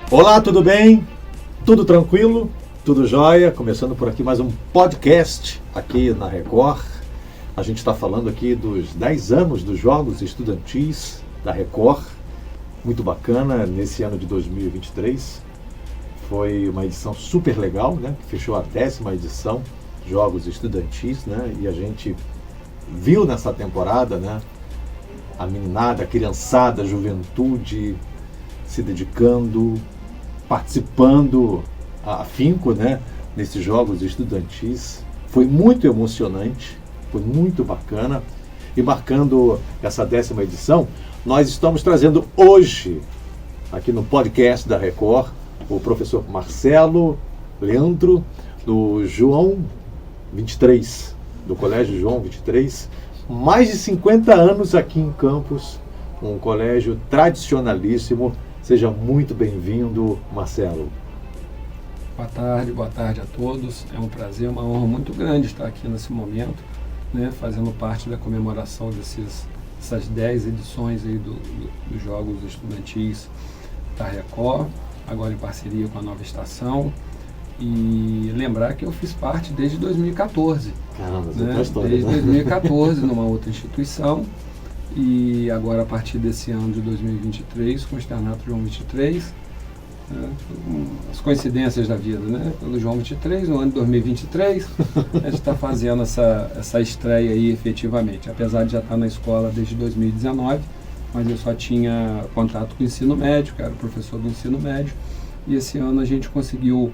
Olá, tudo bem? Tudo tranquilo? Tudo jóia? Começando por aqui mais um podcast aqui na Record. A gente está falando aqui dos 10 anos dos Jogos Estudantis da Record. Muito bacana, nesse ano de 2023. Foi uma edição super legal, né? Que fechou a 10ª edição, Jogos Estudantis, né? E a gente viu nessa temporada, né? A meninada, a criançada, a juventude se dedicando, participando afinco, né, nesses Jogos Estudantis. Foi muito emocionante, foi muito bacana. E marcando essa 10ª edição, nós estamos trazendo hoje, aqui no podcast da Record, o professor Marcelo Leandro, do João 23, do Colégio João 23. Mais de 50 anos aqui em Campos, um colégio tradicionalíssimo. Seja muito bem-vindo, Marcelo. Boa tarde a todos. É um prazer, uma honra muito grande estar aqui nesse momento, né, fazendo parte da comemoração dessas 10 edições aí dos Jogos Estudantis da Record, agora em parceria com a Nova Estação. E lembrar que eu fiz parte desde 2014. Caramba, né? Desde 2014, numa outra instituição. E agora, a partir desse ano de 2023, com o Externato João 23, né, as coincidências da vida, né? Pelo João 23, no ano de 2023, a gente está fazendo essa estreia aí efetivamente. Apesar de já estar na escola desde 2019, mas eu só tinha contato com o ensino médio, que era professor do ensino médio, e esse ano a gente conseguiu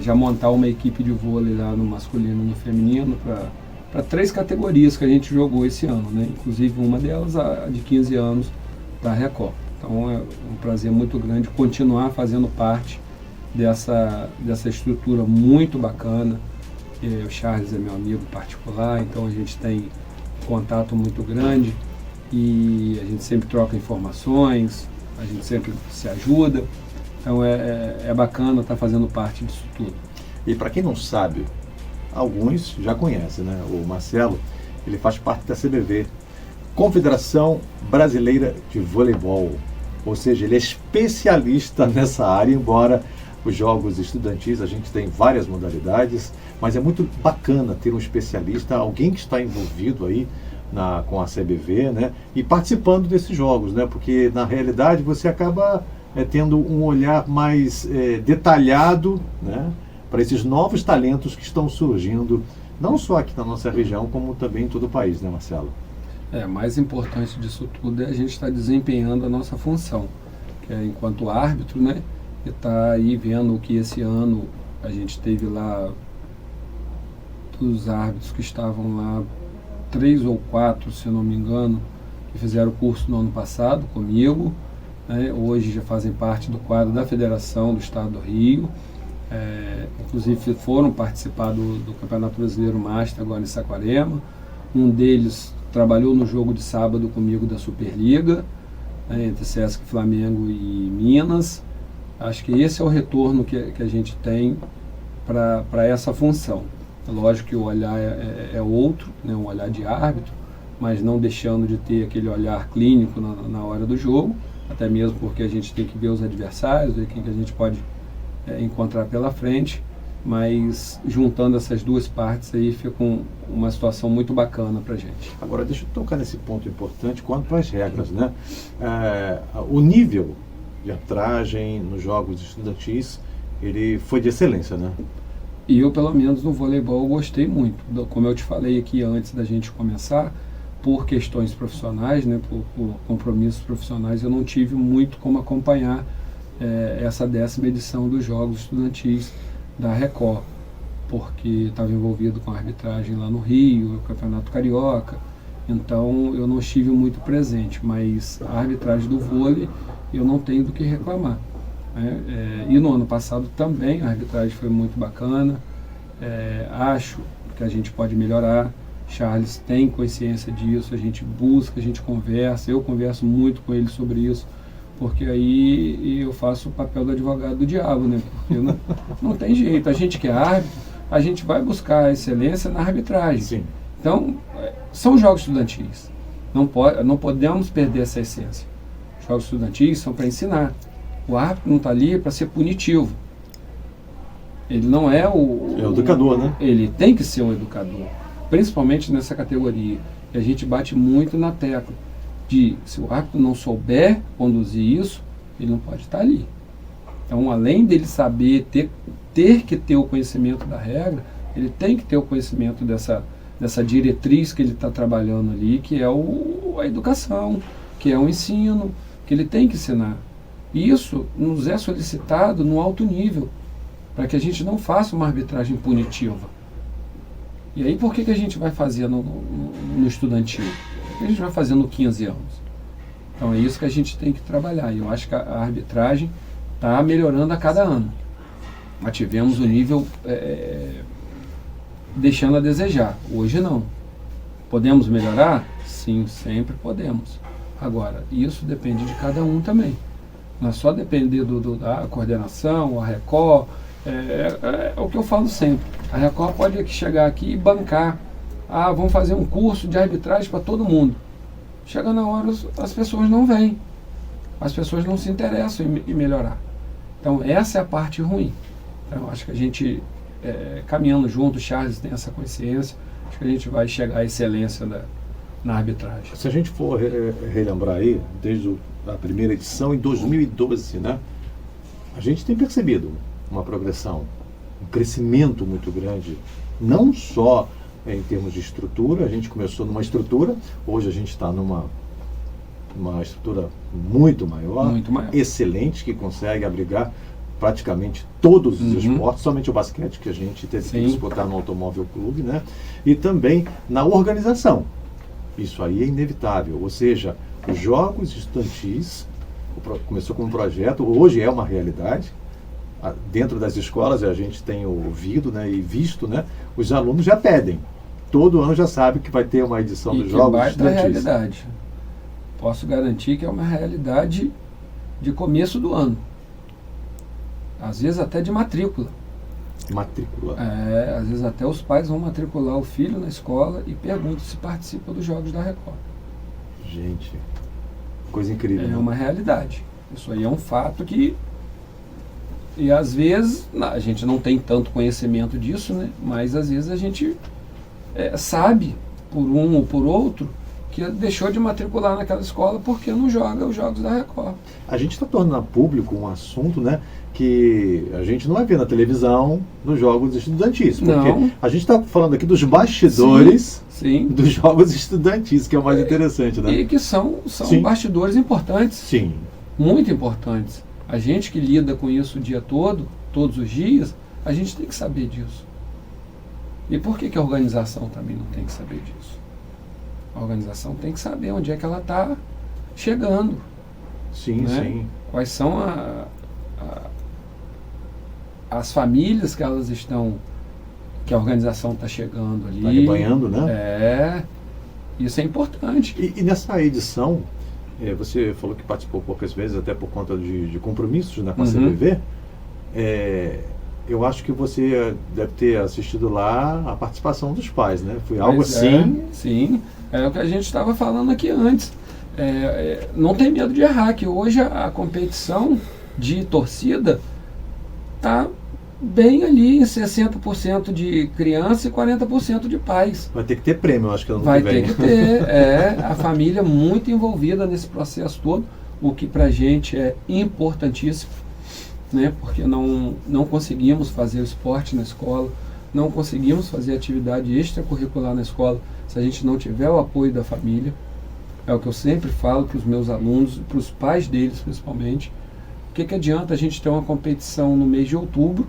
já montar uma equipe de vôlei lá no masculino e no feminino para 3 categorias que a gente jogou esse ano, né? Inclusive uma delas a de 15 anos da Record. Então é um prazer muito grande continuar fazendo parte dessa estrutura muito bacana. O Charles é meu amigo particular, então a gente tem contato muito grande e a gente sempre troca informações, a gente sempre se ajuda. Então é bacana estar fazendo parte disso tudo. E para quem não sabe, alguns já conhecem, né? O Marcelo, ele faz parte da CBV, Confederação Brasileira de Voleibol. Ou seja, ele é especialista nessa área, embora os Jogos Estudantis a gente tem várias modalidades, mas é muito bacana ter um especialista, alguém que está envolvido aí com a CBV, né? E participando desses jogos, né? Porque na realidade você acaba tendo um olhar mais detalhado, né, para esses novos talentos que estão surgindo, não só aqui na nossa região, como também em todo o país, né, Marcelo? Mais importante disso tudo é a gente estar desempenhando a nossa função, que é enquanto árbitro, né, e estar aí vendo que esse ano a gente teve lá, dos árbitros que estavam lá, 3 ou 4, se eu não me engano, que fizeram o curso no ano passado comigo, né, hoje já fazem parte do quadro da Federação do Estado do Rio. Inclusive foram participar do Campeonato Brasileiro Master agora em Saquarema. Um deles trabalhou no jogo de sábado comigo da Superliga, né, entre Sesc, Flamengo e Minas. Acho que esse é o retorno que a gente tem para essa função. É lógico que o olhar é outro, né, um olhar de árbitro, mas não deixando de ter aquele olhar clínico na hora do jogo, até mesmo porque a gente tem que ver os adversários, ver quem que a gente pode encontrar pela frente, mas juntando essas duas partes aí fica uma situação muito bacana para a gente. Agora deixa eu tocar nesse ponto importante quanto às regras, né? O nível de arbitragem nos Jogos Estudantis, ele foi de excelência, né? E eu, pelo menos no voleibol, gostei muito. Como eu te falei aqui antes da gente começar, por questões profissionais, né, por compromissos profissionais, eu não tive muito como acompanhar essa 10ª edição dos Jogos Estudantis da Record, porque estava envolvido com a arbitragem lá no Rio, o Campeonato Carioca, então eu não estive muito presente, mas a arbitragem do vôlei eu não tenho do que reclamar, né? E no ano passado também a arbitragem foi muito bacana. Acho que a gente pode melhorar. Charles tem consciência disso, a gente busca, a gente conversa, eu converso muito com ele sobre isso, porque aí eu faço o papel do advogado do diabo, né? Porque não tem jeito, a gente que é árbitro, a gente vai buscar a excelência na arbitragem. Sim. Então, são jogos estudantis, não podemos perder essa essência. Jogos estudantis são para ensinar, O árbitro não está ali para ser punitivo. Ele não é o... É o educador, né? Ele tem que ser um educador, principalmente nessa categoria. E a gente bate muito na tecla de, se o árbitro não souber conduzir isso, ele não pode estar ali. Então, além dele saber, ter que ter o conhecimento da regra, ele tem que ter o conhecimento dessa diretriz que ele está trabalhando ali, que é a educação, que é o ensino, que ele tem que ensinar. E isso nos é solicitado no alto nível, para que a gente não faça uma arbitragem punitiva. E aí, por que a gente vai fazer no estudantil? Por que a gente vai fazer no 15 anos? Então, é isso que a gente tem que trabalhar. E eu acho que a arbitragem está melhorando a cada ano. Mas tivemos o nível deixando a desejar. Hoje não. Podemos melhorar? Sim, sempre podemos. Agora, isso depende de cada um também. Não é só depender da coordenação, a Record. É o que eu falo sempre. A Record pode chegar aqui e bancar. Vamos fazer um curso de arbitragem para todo mundo. Chega na hora, as pessoas não vêm. As pessoas não se interessam em melhorar. Então, essa é a parte ruim. Então, acho que a gente, caminhando junto, o Charles tem essa consciência, acho que a gente vai chegar à excelência na arbitragem. Se a gente for relembrar aí, desde a primeira edição, em 2012, né? A gente tem percebido uma progressão, um crescimento muito grande, não só em termos de estrutura. A gente começou numa estrutura, hoje a gente está numa estrutura muito maior, excelente, que consegue abrigar praticamente todos os esportes, somente o basquete que a gente teve que disputar no Automóvel Clube, né? E também na organização. Isso aí é inevitável, ou seja, os jogos estudantis, começou como um projeto, hoje é uma realidade. Dentro das escolas a gente tem ouvido, né, e visto, né, os alunos já pedem. Todo ano já sabe que vai ter uma edição dos jogos estudantis. Realidade. Posso garantir que é uma realidade de começo do ano. Às vezes até de matrícula. Matrícula. Às vezes até os pais vão matricular o filho na escola e perguntam se participa dos jogos da Record. Gente, coisa incrível. É uma realidade. Isso aí é um fato que... E às vezes, a gente não tem tanto conhecimento disso, né? Mas às vezes a gente sabe, por um ou por outro, que deixou de matricular naquela escola porque não joga os jogos da Record. A gente está tornando público um assunto, né, que a gente não vai ver na televisão nos jogos estudantis. Porque não. A gente está falando aqui dos bastidores dos jogos estudantis, que é o mais interessante, né? E que são bastidores importantes. Sim. Muito importantes. A gente que lida com isso o dia todo, todos os dias, a gente tem que saber disso. E por que a organização também não tem que saber disso? A organização tem que saber onde é que ela está chegando. Sim, né? Sim. Quais são as famílias que elas estão, que a organização está chegando ali. Está rebanhando, né? Isso é importante. E nessa edição, você falou que participou poucas vezes, até por conta de compromissos, né, com a CBV. Eu acho que você deve ter assistido lá a participação dos pais, né? Foi algo assim... Sim, é o que a gente estava falando aqui antes. Não tem medo de errar, que hoje a competição de torcida está bem ali em 60% de criança e 40% de pais. Vai ter que ter prêmio, eu acho que ano Vai que vem. ter que ter, a família muito envolvida nesse processo todo, o que pra gente é importantíssimo, né? Porque não conseguimos fazer o esporte na escola, não conseguimos fazer atividade extracurricular na escola se a gente não tiver o apoio da família. É o que eu sempre falo para os meus alunos, para os pais deles principalmente. O que adianta a gente ter uma competição no mês de outubro,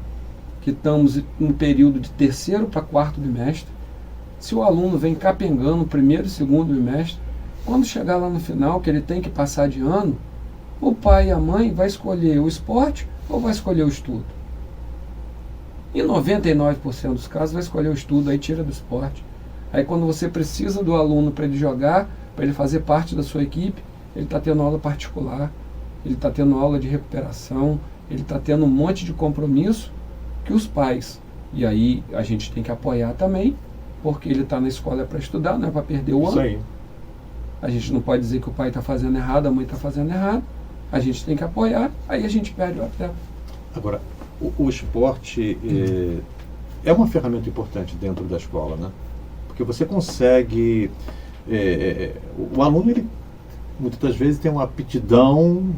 que estamos no período de 3º para 4º bimestre, se o aluno vem capengando no 1º e 2º bimestre, quando chegar lá no final, que ele tem que passar de ano, o pai e a mãe vai escolher o esporte ou vai escolher o estudo? Em 99% dos casos vai escolher o estudo, aí tira do esporte. Aí quando você precisa do aluno para ele jogar, para ele fazer parte da sua equipe, ele está tendo aula particular, ele está tendo aula de recuperação, ele está tendo um monte de compromisso que os pais, e aí a gente tem que apoiar também, porque ele está na escola para estudar, não é para perder o ano. Isso aí. A gente não pode dizer que o pai está fazendo errado, a mãe está fazendo errado, a gente tem que apoiar, aí a gente perde o atleta. Agora, o esporte é uma ferramenta importante dentro da escola, né? Porque você consegue... o aluno, ele muitas das vezes tem uma aptidão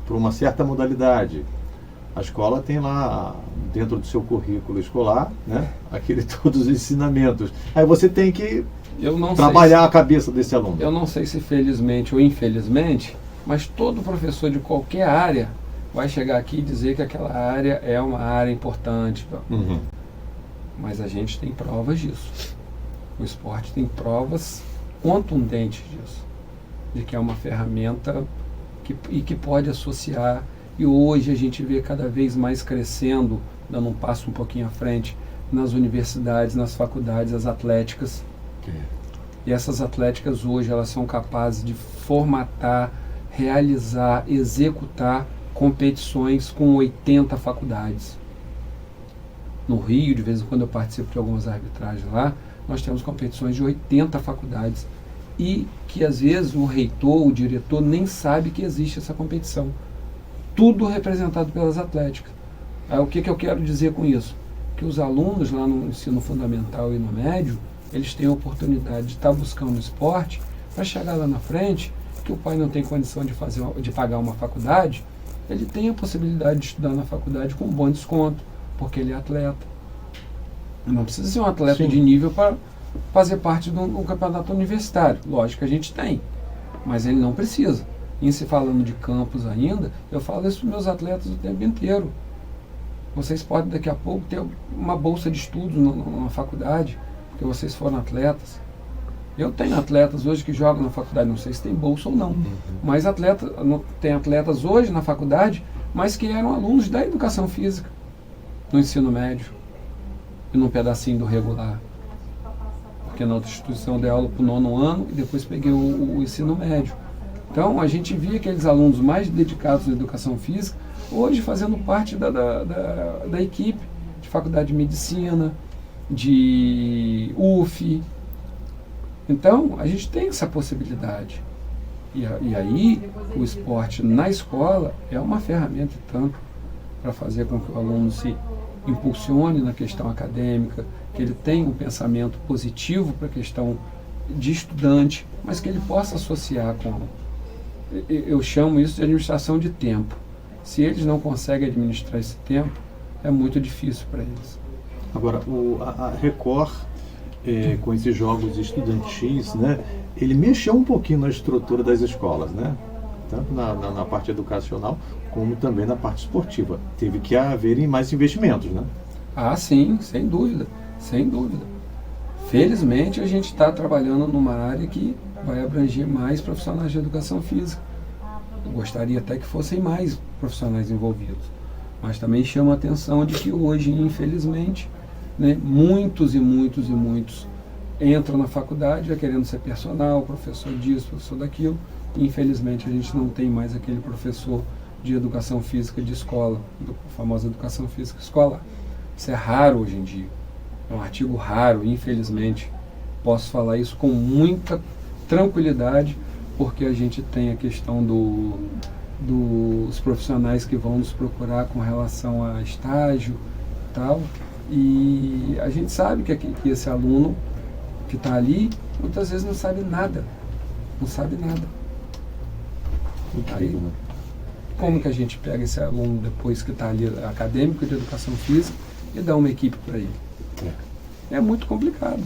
para uma certa modalidade. A escola tem lá, dentro do seu currículo escolar, né, todos os ensinamentos. Aí você tem que trabalhar a cabeça desse aluno. Eu não sei se felizmente ou infelizmente, mas todo professor de qualquer área vai chegar aqui e dizer que aquela área é uma área importante. Uhum. Mas a gente tem provas disso. O esporte tem provas contundentes disso. De que é uma ferramenta que pode associar. E hoje a gente vê cada vez mais crescendo, dando um passo um pouquinho à frente, nas universidades, nas faculdades, as atléticas. E essas atléticas hoje, elas são capazes de formatar, realizar, executar competições com 80 faculdades. No Rio, de vez em quando eu participo de algumas arbitragens lá, nós temos competições de 80 faculdades. E que às vezes o reitor, o diretor, nem sabe que existe essa competição. Tudo representado pelas atléticas. Aí, o que eu quero dizer com isso? Que os alunos lá no ensino fundamental e no médio, eles têm a oportunidade de estar buscando esporte para chegar lá na frente, que o pai não tem condição de pagar uma faculdade, ele tem a possibilidade de estudar na faculdade com um bom desconto, porque ele é atleta. Não precisa ser um atleta Sim. de nível para fazer parte de um campeonato universitário. Lógico que a gente tem, mas ele não precisa. E se falando de campus ainda, eu falo isso para os meus atletas o tempo inteiro. Vocês podem daqui a pouco ter uma bolsa de estudos numa faculdade, porque vocês foram atletas. Eu tenho atletas hoje que jogam na faculdade, não sei se tem bolsa ou não, mas tem atletas hoje na faculdade, mas que eram alunos da educação física, no ensino médio, e num pedacinho do regular. Porque na outra instituição eu dei aula para o 9º ano e depois peguei o ensino médio. Então, a gente via aqueles alunos mais dedicados à educação física, hoje fazendo parte da equipe de faculdade de medicina, de UF. Então, a gente tem essa possibilidade. E aí, o esporte na escola é uma ferramenta tanto para fazer com que o aluno se impulsione na questão acadêmica, que ele tenha um pensamento positivo para a questão de estudante, mas que ele possa associar com... Eu chamo isso de administração de tempo. Se eles não conseguem administrar esse tempo, é muito difícil para eles. Agora, a Record, com esses jogos estudantis, né, ele mexeu um pouquinho na estrutura das escolas, né? Tanto na parte educacional, como também na parte esportiva. Teve que haver mais investimentos, né? Ah, sim, sem dúvida, sem dúvida. Felizmente, a gente está trabalhando numa área que vai abranger mais profissionais de educação física. Eu gostaria até que fossem mais profissionais envolvidos. Mas também chama a atenção de que hoje, infelizmente, né, muitos entram na faculdade já querendo ser personal, professor disso, professor daquilo. E, infelizmente, a gente não tem mais aquele professor de educação física de escola, a famosa educação física escolar. Isso é raro hoje em dia. É um artigo raro, infelizmente. Posso falar isso com muita tranquilidade, porque a gente tem a questão dos profissionais que vão nos procurar com relação a estágio e tal, e a gente sabe que esse aluno que está ali, muitas vezes não sabe nada. Aí, como que a gente pega esse aluno depois que está ali, acadêmico de educação física, e dá uma equipe para ele? É muito complicado.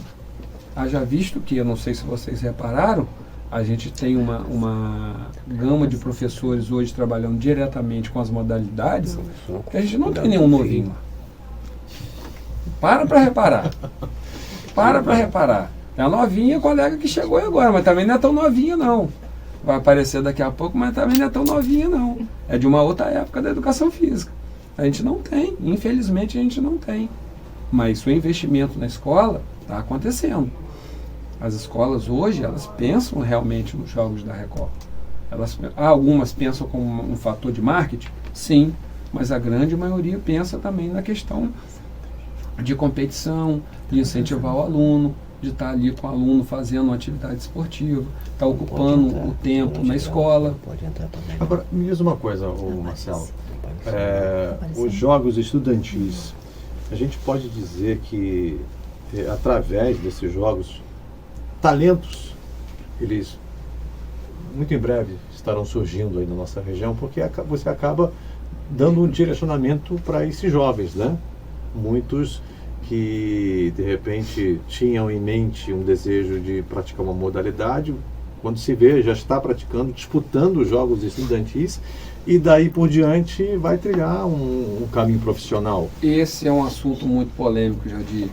Haja visto que, eu não sei se vocês repararam, a gente tem uma gama de professores hoje trabalhando diretamente com as modalidades, que a gente não tem nenhum novinho lá. Para reparar. Para reparar. É a novinha colega que chegou agora, mas também não é tão novinha não. Vai aparecer daqui a pouco, mas também não é tão novinha não. É de uma outra época da educação física. A gente não tem, infelizmente a gente não tem. Mas o investimento na escola está acontecendo. As escolas hoje, elas pensam realmente nos jogos da Record. Algumas pensam como um fator de marketing, sim, mas a grande maioria pensa também na questão de competição, de incentivar o aluno. de estar ali com o aluno fazendo uma atividade esportiva, estar ocupando o tempo na escola. Pode entrar também. Agora, me diz uma coisa, Marcelo. Os jogos estudantis, a gente pode dizer que, através desses jogos, talentos, eles muito em breve estarão surgindo aí na nossa região, porque você acaba dando um direcionamento para esses jovens, né? Muitos que de repente tinham em mente um desejo de praticar uma modalidade, quando se vê, já está praticando, disputando os jogos estudantis, e daí por diante vai trilhar um caminho profissional. Esse é um assunto muito polêmico, Jadir.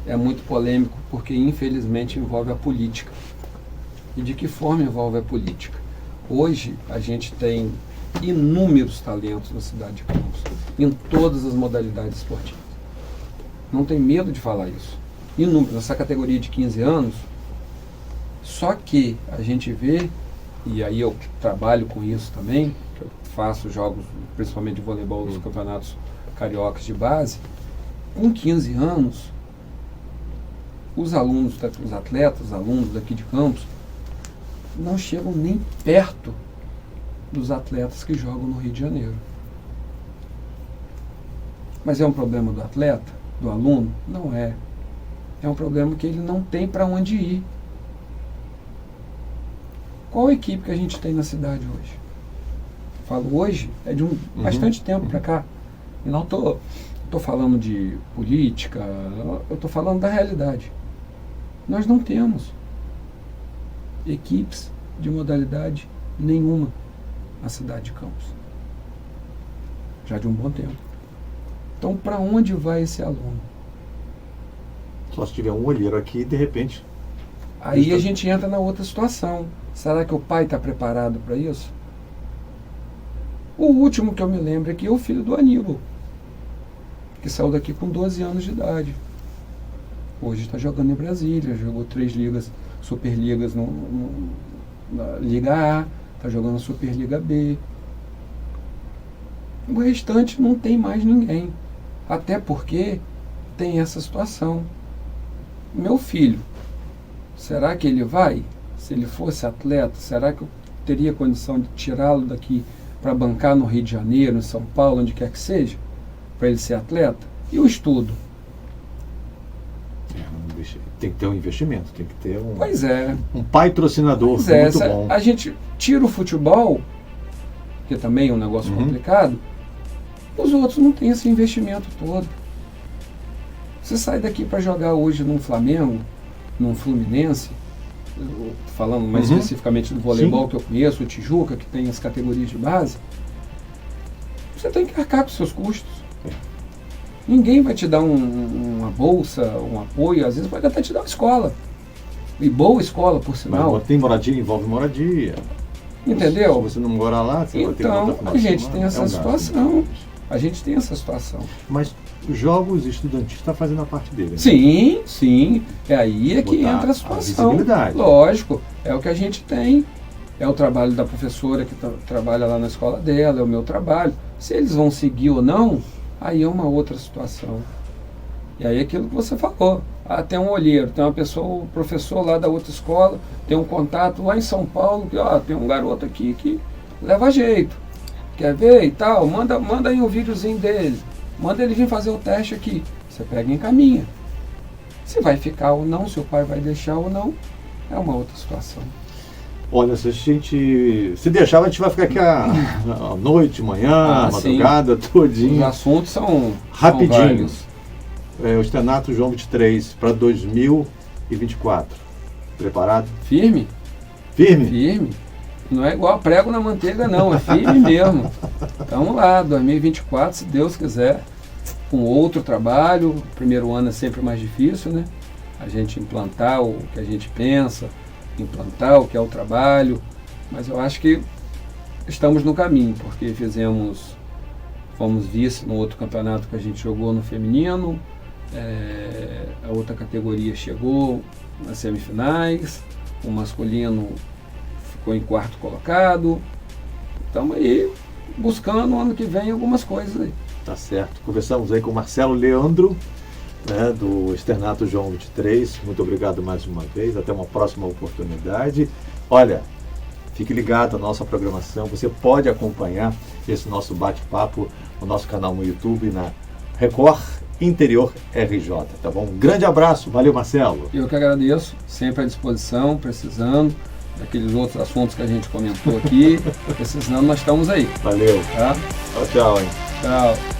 É muito polêmico porque infelizmente envolve a política. E de que forma envolve a política? Hoje a gente tem inúmeros talentos na cidade de Campos, em todas as modalidades esportivas. Não tem medo de falar isso. Inúmeros, nessa categoria de 15 anos, só que a gente vê, e aí eu trabalho com isso também, que eu faço jogos, principalmente de voleibol, dos campeonatos cariocas de base, com 15 anos, os alunos, os atletas, os alunos daqui de Campos, não chegam nem perto dos atletas que jogam no Rio de Janeiro. Mas é um problema do atleta, do aluno? Não é. É um problema que ele não tem para onde ir. Qual a equipe que a gente tem na cidade hoje? Falo hoje, é de bastante tempo para cá. E não tô falando de política, eu estou falando da realidade. Nós não temos equipes de modalidade nenhuma na cidade de Campos. Já de um bom tempo. Então, para onde vai esse aluno? Só se tiver um olheiro aqui, de repente... Aí a gente entra na outra situação. Será que o pai está preparado para isso? O último que eu me lembro aqui é o filho do Aníbal, que saiu daqui com 12 anos de idade. Hoje está jogando em Brasília, jogou 3 ligas, Superligas na Liga A, está jogando a Superliga B. O restante não tem mais ninguém. Até porque tem essa situação. Meu filho, será que ele vai? Se ele fosse atleta, será que eu teria condição de tirá-lo daqui para bancar no Rio de Janeiro, em São Paulo, onde quer que seja, para ele ser atleta? E o estudo? Tem que ter um investimento, tem que ter um, pois é. Um patrocinador muito bom. A gente tira o futebol, que também é um negócio complicado, os outros não têm esse investimento todo. Você sai daqui para jogar hoje num Flamengo, num Fluminense, falando mais especificamente do voleibol, que eu conheço, o Tijuca, que tem as categorias de base, você tem que arcar com os seus custos. Ninguém vai te dar uma bolsa, um apoio, às vezes pode até te dar uma escola. E boa escola, por sinal. Mas tem moradia, envolve moradia. Entendeu? Se você não morar lá, você vai ter que então, a gente tem essa situação. A gente tem essa situação. Mas os jogos estudantis estão fazendo a parte dele. Né? Sim, sim. É aí que entra a situação. Lógico, é o que a gente tem. É o trabalho da professora que trabalha lá na escola dela, é o meu trabalho. Se eles vão seguir ou não, aí é uma outra situação. E aí é aquilo que você falou. Tem um olheiro, tem uma pessoa, o professor lá da outra escola, tem um contato lá em São Paulo, que tem um garoto aqui que leva jeito. Quer ver e tal? Manda aí um videozinho dele. Manda ele vir fazer o teste aqui. Você pega e encaminha. Se vai ficar ou não, se o pai vai deixar ou não, é uma outra situação. Olha, se a gente se deixar, a gente vai ficar aqui a noite, manhã, madrugada, todinho. Os assuntos são rapidinhos. O Externato João 23 para 2024. Preparado? Firme? Firme? Firme. Não é igual prego na manteiga, não. É firme mesmo. Vamos lá, 2024, se Deus quiser, com outro trabalho. O primeiro ano é sempre mais difícil, né? A gente implantar o que a gente pensa, implantar o que é o trabalho. Mas eu acho que estamos no caminho, porque fomos vice no outro campeonato que a gente jogou no feminino. A outra categoria chegou nas semifinais. O masculino ficou em 4º colocado. Estamos aí buscando ano que vem algumas coisas aí. Tá certo. Conversamos aí com o Marcelo Leandro, né, do Externato João 23. Muito obrigado mais uma vez. Até uma próxima oportunidade. Olha, fique ligado à nossa programação. Você pode acompanhar esse nosso bate-papo no nosso canal no YouTube, na Record Interior RJ, tá bom? Um grande abraço. Valeu, Marcelo. Eu que agradeço, sempre à disposição, precisando daqueles outros assuntos que a gente comentou aqui. Precisando, nós estamos aí. Valeu. Tá? Tchau, tchau, hein? Tchau.